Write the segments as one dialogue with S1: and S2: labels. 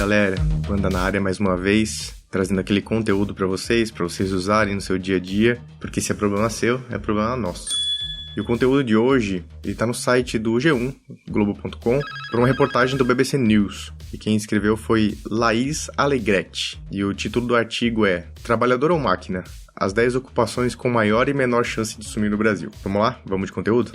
S1: galera, Wanda na área mais uma vez, trazendo aquele conteúdo para vocês usarem no seu dia a dia, porque se é problema seu, é problema nosso. E o conteúdo de hoje, ele tá no site do G1, Globo.com, por uma reportagem do BBC News. E quem escreveu foi Laís Alegretti. E o título do artigo é Trabalhador ou Máquina? As 10 ocupações com maior e menor chance de sumir no Brasil. Vamos lá? Vamos de conteúdo?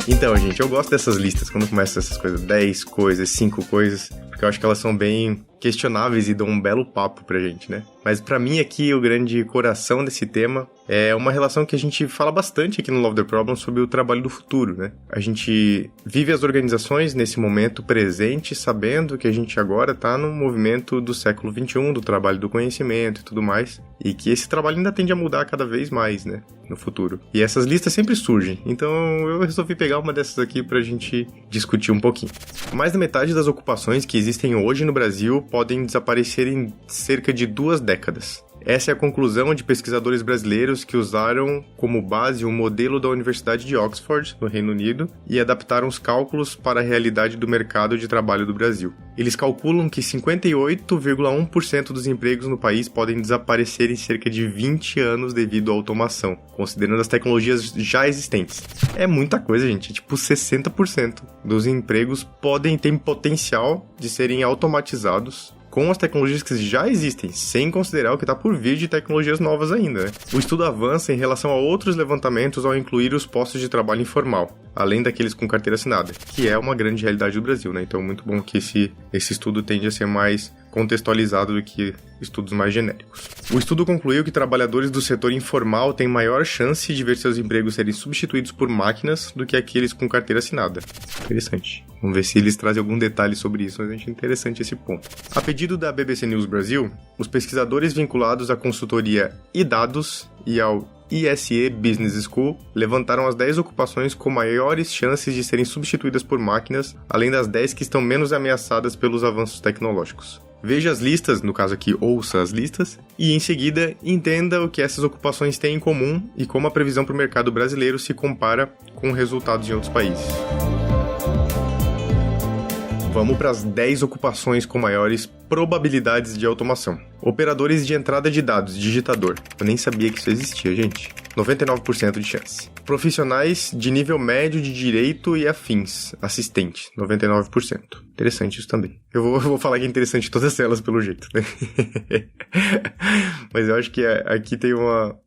S1: Então, gente, eu gosto dessas listas, quando começam essas coisas, 10 coisas, 5 coisas, porque eu acho que elas são bem questionáveis e dão um belo papo pra gente, né? Mas pra mim aqui, o grande coração desse tema é uma relação que a gente fala bastante aqui no Love the Problem sobre o trabalho do futuro, né? A gente vive as organizações nesse momento presente, sabendo que a gente agora tá no movimento do século XXI, do trabalho do conhecimento e tudo mais, e que esse trabalho ainda tende a mudar cada vez mais, né? No futuro. E essas listas sempre surgem, então eu resolvi pegar uma dessas aqui pra gente discutir um pouquinho. Mais da metade das ocupações que existem hoje no Brasil podem desaparecer em cerca de 2 décadas. Essa é a conclusão de pesquisadores brasileiros que usaram como base um modelo da Universidade de Oxford, no Reino Unido, e adaptaram os cálculos para a realidade do mercado de trabalho do Brasil. Eles calculam que 58,1% dos empregos no país podem desaparecer em cerca de 20 anos devido à automação, considerando as tecnologias já existentes. É muita coisa, gente. É tipo 60% dos empregos podem ter potencial de serem automatizados com as tecnologias que já existem, sem considerar o que está por vir de tecnologias novas ainda, né? O estudo avança em relação a outros levantamentos ao incluir os postos de trabalho informal, além daqueles com carteira assinada, que é uma grande realidade do Brasil, né? Então, muito bom que esse estudo tende a ser mais contextualizado do que estudos mais genéricos. O estudo concluiu que trabalhadores do setor informal têm maior chance de ver seus empregos serem substituídos por máquinas do que aqueles com carteira assinada. Interessante. Vamos ver se eles trazem algum detalhe sobre isso, mas é interessante esse ponto. A pedido da BBC News Brasil, os pesquisadores vinculados à consultoria eDados e ao ISE Business School levantaram as 10 ocupações com maiores chances de serem substituídas por máquinas, além das 10 que estão menos ameaçadas pelos avanços tecnológicos. Veja as listas, no caso aqui, ouça as listas, e em seguida entenda o que essas ocupações têm em comum e como a previsão para o mercado brasileiro se compara com resultados em outros países. Vamos para as 10 ocupações com maiores probabilidades de automação. Operadores de entrada de dados, digitador. Eu nem sabia que isso existia, gente. 99% de chance. Profissionais de nível médio de direito e afins, assistente, 99%. Interessante isso também. Eu vou falar que é interessante todas elas, pelo jeito, né? Mas eu acho que aqui tem uma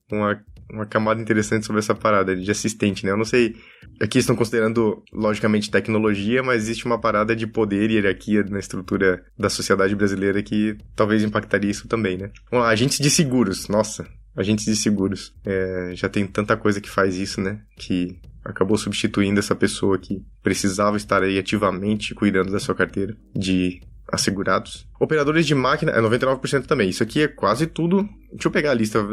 S1: camada interessante sobre essa parada de assistente, né? Eu não sei, aqui estão considerando, logicamente, tecnologia, mas existe uma parada de poder e hierarquia na estrutura da sociedade brasileira que talvez impactaria isso também, né? Vamos lá, agentes de seguros. Nossa, agentes de seguros. Já tem tanta coisa que faz isso, né? Que acabou substituindo essa pessoa que precisava estar aí ativamente cuidando da sua carteira de assegurados. Operadores de máquina, 99% também. Isso aqui é quase tudo. Deixa eu pegar a lista.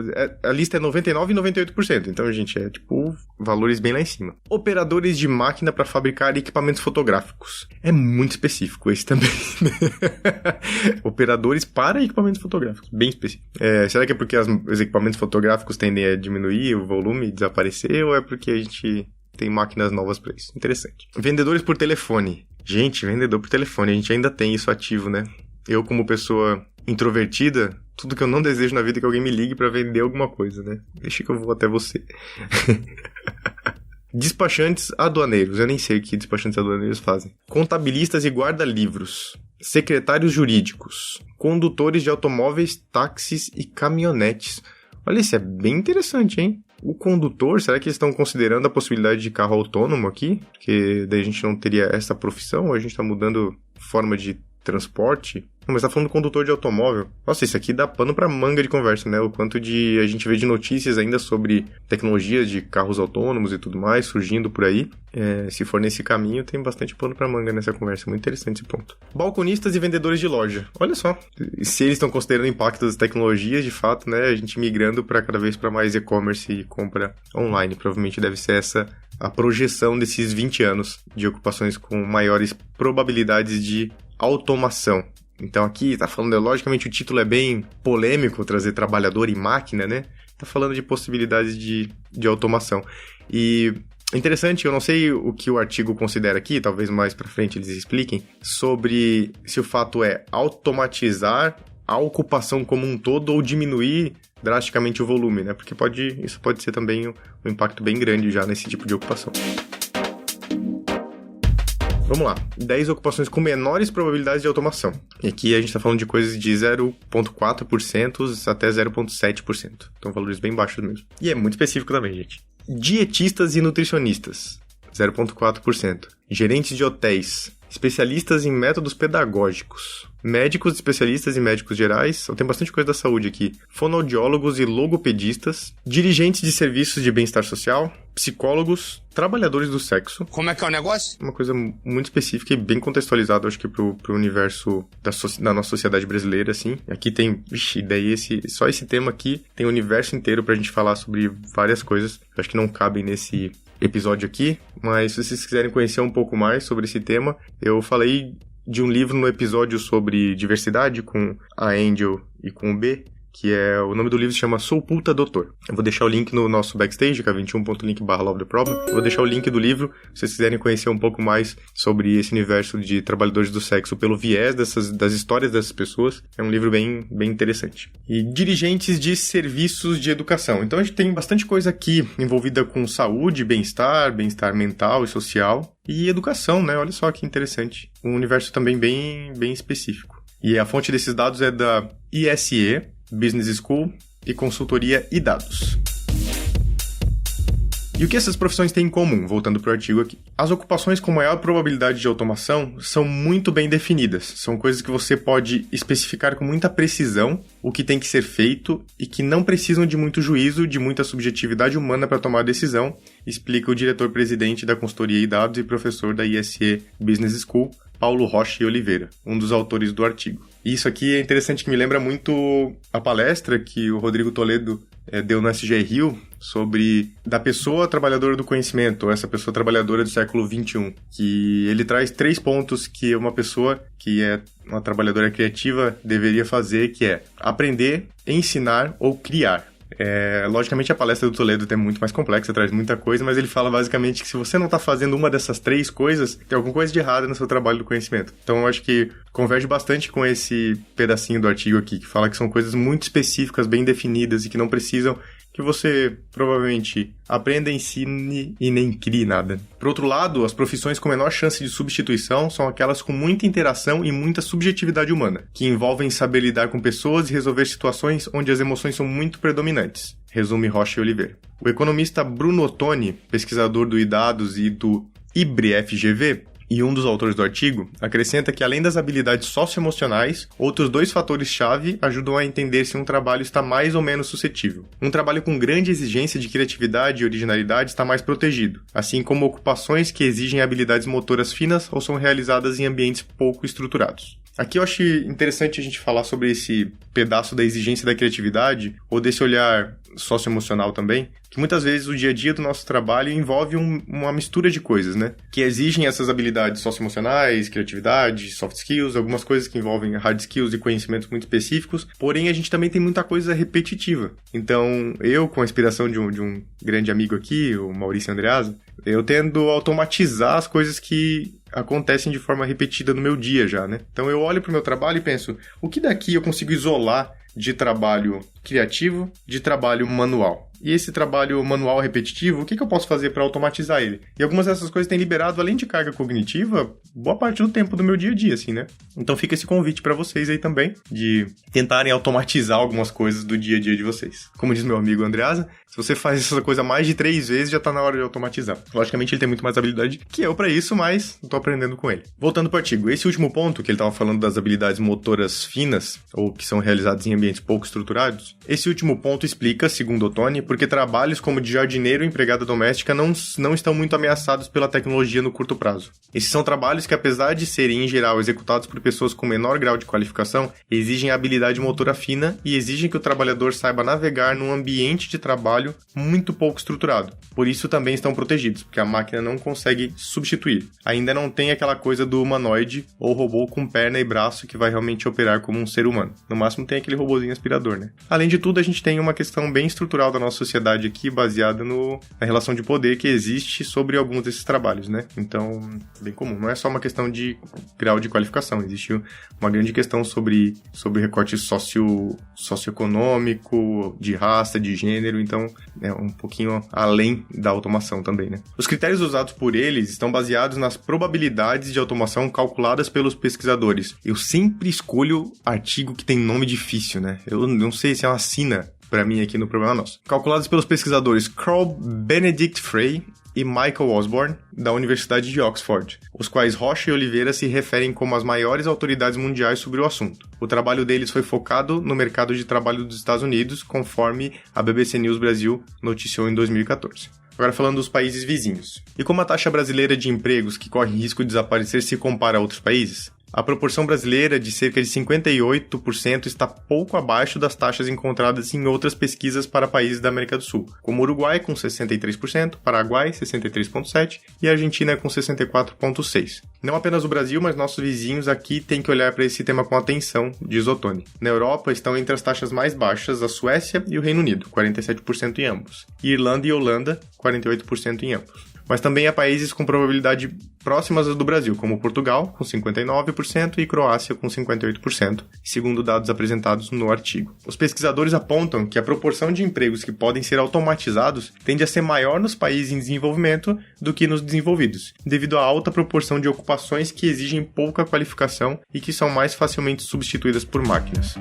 S1: A lista é 99% e 98%. Então, gente, é tipo valores bem lá em cima. Operadores de máquina para fabricar equipamentos fotográficos. É muito específico esse também. Operadores para equipamentos fotográficos. Bem específico. Será que é porque os equipamentos fotográficos tendem a diminuir o volume e desaparecer? Ou é porque a gente tem máquinas novas para isso? Interessante. Vendedores por telefone. Gente, vendedor por telefone, a gente ainda tem isso ativo, né? Eu, como pessoa introvertida, tudo que eu não desejo na vida é que alguém me ligue pra vender alguma coisa, né? Deixa que eu vou até você. Despachantes aduaneiros, eu nem sei o que despachantes aduaneiros fazem. Contabilistas e guarda-livros. Secretários jurídicos. Condutores de automóveis, táxis e caminhonetes. Olha, isso é bem interessante, hein? O condutor, será que eles estão considerando a possibilidade de carro autônomo aqui? Porque daí a gente não teria essa profissão ou a gente está mudando forma de transporte? Não, mas tá falando do condutor de automóvel. Nossa, isso aqui dá pano pra manga de conversa, né? O quanto de a gente vê de notícias ainda sobre tecnologias de carros autônomos e tudo mais surgindo por aí. Se for nesse caminho, tem bastante pano pra manga nessa conversa. Muito interessante esse ponto. Balconistas e vendedores de loja. Olha só. Se eles estão considerando o impacto das tecnologias, de fato, né? A gente migrando para cada vez para mais e-commerce e compra online. Provavelmente deve ser essa a projeção desses 20 anos de ocupações com maiores probabilidades de automação. Então aqui tá falando, logicamente o título é bem polêmico, trazer trabalhador e máquina, né? Tá falando de possibilidades de automação. E Interessante, eu não sei o que o artigo considera aqui, talvez mais pra frente eles expliquem, sobre se o fato é automatizar a ocupação como um todo ou diminuir drasticamente o volume, né? Porque isso pode ser também um impacto bem grande já nesse tipo de ocupação. Vamos lá, 10 ocupações com menores probabilidades de automação. E aqui a gente está falando de coisas de 0,4% até 0,7%. Então valores bem baixos mesmo. E é muito específico também, gente. Dietistas e nutricionistas, 0,4%. Gerentes de hotéis, especialistas em métodos pedagógicos, médicos especialistas em médicos gerais, tem bastante coisa da saúde aqui, fonoaudiólogos e logopedistas, dirigentes de serviços de bem-estar social, psicólogos, trabalhadores do sexo.
S2: Como é que é o negócio?
S1: Uma coisa muito específica e bem contextualizada, acho que pro universo da nossa sociedade brasileira, assim. Aqui tem, daí só esse tema aqui tem o universo inteiro pra gente falar sobre várias coisas. Acho que não cabem nesse episódio aqui, mas se vocês quiserem conhecer um pouco mais sobre esse tema, eu falei de um livro no episódio sobre diversidade com a Angel e com o B, que o nome do livro se chama Sou Puta Doutor. Eu vou deixar o link no nosso backstage, que é 21.link/LoveTheProblem. Eu vou deixar o link do livro, se vocês quiserem conhecer um pouco mais sobre esse universo de trabalhadores do sexo pelo viés das histórias dessas pessoas. É um livro bem, bem interessante. E dirigentes de serviços de educação. Então a gente tem bastante coisa aqui envolvida com saúde, bem-estar mental e social. E educação, né? Olha só que interessante. Um universo também bem, bem específico. E a fonte desses dados é da ISE, Business School e consultoria e dados. E o que essas profissões têm em comum? Voltando para o artigo aqui. As ocupações com maior probabilidade de automação são muito bem definidas. São coisas que você pode especificar com muita precisão o que tem que ser feito e que não precisam de muito juízo, de muita subjetividade humana para tomar a decisão, explica o diretor-presidente da consultoria e dados e professor da ISE Business School, Paulo Rocha e Oliveira, um dos autores do artigo. E isso aqui é interessante, que me lembra muito a palestra que o Rodrigo Toledo deu no SG Rio sobre da pessoa trabalhadora do conhecimento, ou essa pessoa trabalhadora do século XXI, que ele traz 3 pontos que uma pessoa que é uma trabalhadora criativa deveria fazer, que é aprender, ensinar ou criar. Logicamente a palestra do Toledo é muito mais complexa, traz muita coisa, mas ele fala basicamente que se você não está fazendo uma dessas 3 coisas, tem alguma coisa de errado no seu trabalho do conhecimento. Então eu acho que converge bastante com esse pedacinho do artigo aqui, que fala que são coisas muito específicas, bem definidas e que não precisam que você provavelmente aprenda, ensine e nem crie nada. Por outro lado, as profissões com menor chance de substituição são aquelas com muita interação e muita subjetividade humana, que envolvem saber lidar com pessoas e resolver situações onde as emoções são muito predominantes. Resume Rocha e Oliveira. O economista Bruno Ottoni, pesquisador do iDados e do IBRE-FGV, e um dos autores do artigo, acrescenta que além das habilidades socioemocionais, outros 2 fatores-chave ajudam a entender se um trabalho está mais ou menos suscetível. Um trabalho com grande exigência de criatividade e originalidade está mais protegido, assim como ocupações que exigem habilidades motoras finas ou são realizadas em ambientes pouco estruturados. Aqui eu acho interessante a gente falar sobre esse pedaço da exigência da criatividade, ou desse olhar socioemocional também, que muitas vezes o dia a dia do nosso trabalho envolve uma mistura de coisas, né? Que exigem essas habilidades socioemocionais, criatividade, soft skills, algumas coisas que envolvem hard skills e conhecimentos muito específicos, porém a gente também tem muita coisa repetitiva. Então, eu, com a inspiração de um grande amigo aqui, o Maurício Andreasa, eu tendo a automatizar as coisas que acontecem de forma repetida no meu dia já, né? Então eu olho para o meu trabalho e penso, o que daqui eu consigo isolar de trabalho criativo, de trabalho manual? E esse trabalho manual repetitivo, o que eu posso fazer para automatizar ele? E algumas dessas coisas têm liberado, além de carga cognitiva, boa parte do tempo do meu dia a dia, assim, né? Então fica esse convite para vocês aí também, de tentarem automatizar algumas coisas do dia a dia de vocês. Como diz meu amigo Andreasa, se você faz essa coisa mais de 3 vezes, já tá na hora de automatizar. Logicamente ele tem muito mais habilidade que eu para isso, mas eu tô aprendendo com ele. Voltando pro artigo, esse último ponto, que ele tava falando das habilidades motoras finas, ou que são realizadas em ambientes pouco estruturados, esse último ponto explica, segundo Ottoni, porque trabalhos como de jardineiro e empregada doméstica não estão muito ameaçados pela tecnologia no curto prazo. Esses são trabalhos que, apesar de serem, em geral, executados por pessoas com menor grau de qualificação, exigem habilidade motora fina e exigem que o trabalhador saiba navegar num ambiente de trabalho muito pouco estruturado. Por isso também estão protegidos, porque a máquina não consegue substituir. Ainda não tem aquela coisa do humanoide ou robô com perna e braço que vai realmente operar como um ser humano. No máximo tem aquele robozinho aspirador, né? Além além de tudo, a gente tem uma questão bem estrutural da nossa sociedade aqui, baseada na relação de poder que existe sobre alguns desses trabalhos, né? Então, bem comum. Não é só uma questão de grau de qualificação, existe uma grande questão sobre recorte socioeconômico, de raça, de gênero, então é um pouquinho além da automação também, né? Os critérios usados por eles estão baseados nas probabilidades de automação calculadas pelos pesquisadores. Eu sempre escolho artigo que tem nome difícil, né? Eu não sei se é uma sina para mim aqui no Problema Nosso. Calculados pelos pesquisadores Carl Benedict Frey e Michael Osborne, da Universidade de Oxford, os quais Rocha e Oliveira se referem como as maiores autoridades mundiais sobre o assunto. O trabalho deles foi focado no mercado de trabalho dos Estados Unidos, conforme a BBC News Brasil noticiou em 2014. Agora falando dos países vizinhos. E como a taxa brasileira de empregos que corre risco de desaparecer se compara a outros países? A proporção brasileira de cerca de 58% está pouco abaixo das taxas encontradas em outras pesquisas para países da América do Sul, como Uruguai com 63%, Paraguai 63,7% e Argentina com 64,6%. Não apenas o Brasil, mas nossos vizinhos aqui têm que olhar para esse tema com atenção, diz Ottoni. Na Europa estão entre as taxas mais baixas a Suécia e o Reino Unido, 47% em ambos, e Irlanda e Holanda, 48% em ambos. Mas também há países com probabilidade próximas do Brasil, como Portugal, com 59%, e Croácia, com 58%, segundo dados apresentados no artigo. Os pesquisadores apontam que a proporção de empregos que podem ser automatizados tende a ser maior nos países em desenvolvimento do que nos desenvolvidos, devido à alta proporção de ocupações que exigem pouca qualificação e que são mais facilmente substituídas por máquinas.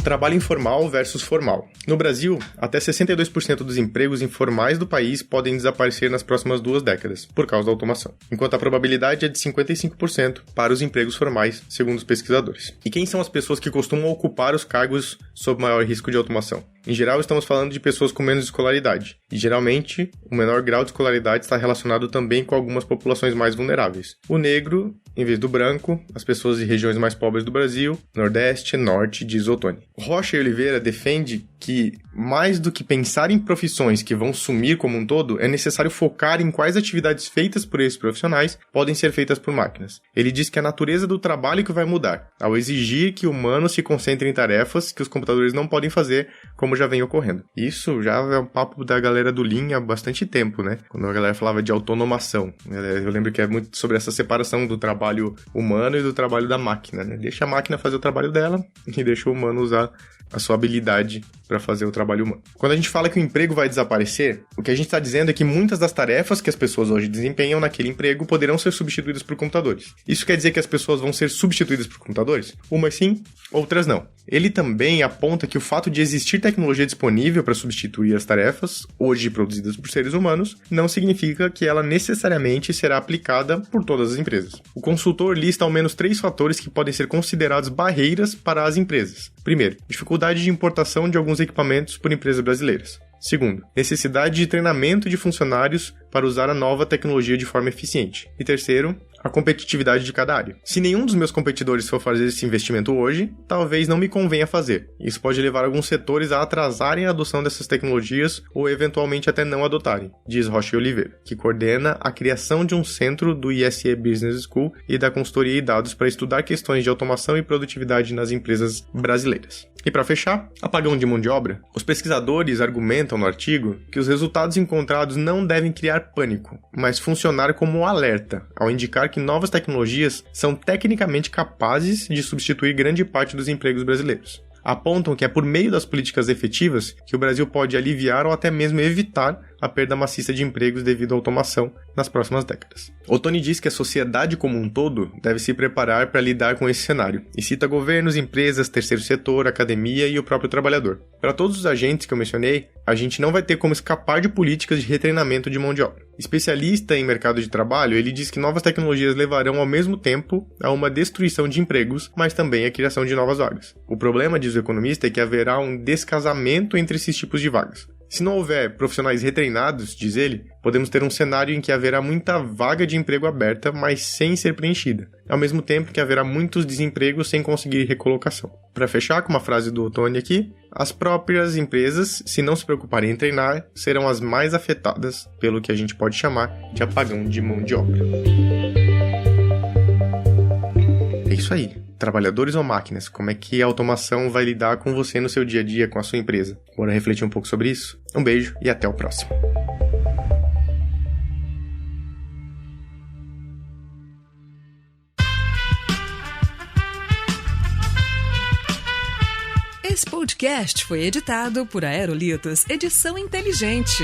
S1: Trabalho informal versus formal. No Brasil, até 62% dos empregos informais do país podem desaparecer nas próximas 2 décadas, por causa da automação, enquanto a probabilidade é de 55% para os empregos formais, segundo os pesquisadores. E quem são as pessoas que costumam ocupar os cargos sob maior risco de automação? Em geral, estamos falando de pessoas com menos escolaridade, e geralmente, o menor grau de escolaridade está relacionado também com algumas populações mais vulneráveis. O negro, em vez do branco, as pessoas de regiões mais pobres do Brasil, Nordeste, Norte, diz Ottoni. Rocha e Oliveira defende que, mais do que pensar em profissões que vão sumir como um todo, é necessário focar em quais atividades feitas por esses profissionais podem ser feitas por máquinas. Ele diz que é a natureza do trabalho que vai mudar, ao exigir que humanos se concentrem em tarefas que os computadores não podem fazer, como já vem ocorrendo. Isso já é um papo da galera do Lean há bastante tempo, né? Quando a galera falava de autonomação. Eu lembro que é muito sobre essa separação do trabalho humano e do trabalho da máquina, né? Deixa a máquina fazer o trabalho dela e deixa o humano usar a sua habilidade para fazer o trabalho humano. Quando a gente fala que o emprego vai desaparecer, o que a gente está dizendo é que muitas das tarefas que as pessoas hoje desempenham naquele emprego poderão ser substituídas por computadores. Isso quer dizer que as pessoas vão ser substituídas por computadores? Umas sim, outras não. Ele também aponta que o fato de existir tecnologia disponível para substituir as tarefas, hoje produzidas por seres humanos, não significa que ela necessariamente será aplicada por todas as empresas. O consultor lista ao menos 3 fatores que podem ser considerados barreiras para as empresas. Primeiro, dificuldade de importação de alguns equipamentos por empresas brasileiras. Segundo, necessidade de treinamento de funcionários para usar a nova tecnologia de forma eficiente. E terceiro, a competitividade de cada área. Se nenhum dos meus competidores for fazer esse investimento hoje, talvez não me convenha fazer. Isso pode levar alguns setores a atrasarem a adoção dessas tecnologias ou eventualmente até não adotarem, diz Rocha e Oliveira, que coordena a criação de um centro do ISE Business School e da consultoria e dados para estudar questões de automação e produtividade nas empresas brasileiras. E para fechar, apagão de mão de obra. Os pesquisadores argumentam no artigo que os resultados encontrados não devem criar pânico, mas funcionar como um alerta, ao indicar que novas tecnologias são tecnicamente capazes de substituir grande parte dos empregos brasileiros. Apontam que é por meio das políticas efetivas que o Brasil pode aliviar ou até mesmo evitar a perda maciça de empregos devido à automação nas próximas décadas. Ottoni diz que a sociedade como um todo deve se preparar para lidar com esse cenário, e cita governos, empresas, terceiro setor, academia e o próprio trabalhador. Para todos os agentes que eu mencionei, a gente não vai ter como escapar de políticas de retreinamento de mão de obra. Especialista em mercado de trabalho, ele diz que novas tecnologias levarão ao mesmo tempo a uma destruição de empregos, mas também a criação de novas vagas. O problema, diz o economista, é que haverá um descasamento entre esses tipos de vagas. Se não houver profissionais retreinados, diz ele, podemos ter um cenário em que haverá muita vaga de emprego aberta, mas sem ser preenchida, ao mesmo tempo que haverá muitos desempregos sem conseguir recolocação. Para fechar com uma frase do Ottoni aqui, as próprias empresas, se não se preocuparem em treinar, serão as mais afetadas pelo que a gente pode chamar de apagão de mão de obra. É isso aí. trabalhadores ou máquinas? Como é que a automação vai lidar com você no seu dia a dia, com a sua empresa? Bora refletir um pouco sobre isso? Um beijo e até o próximo.
S2: Esse podcast foi editado por Aerolitos Edição Inteligente.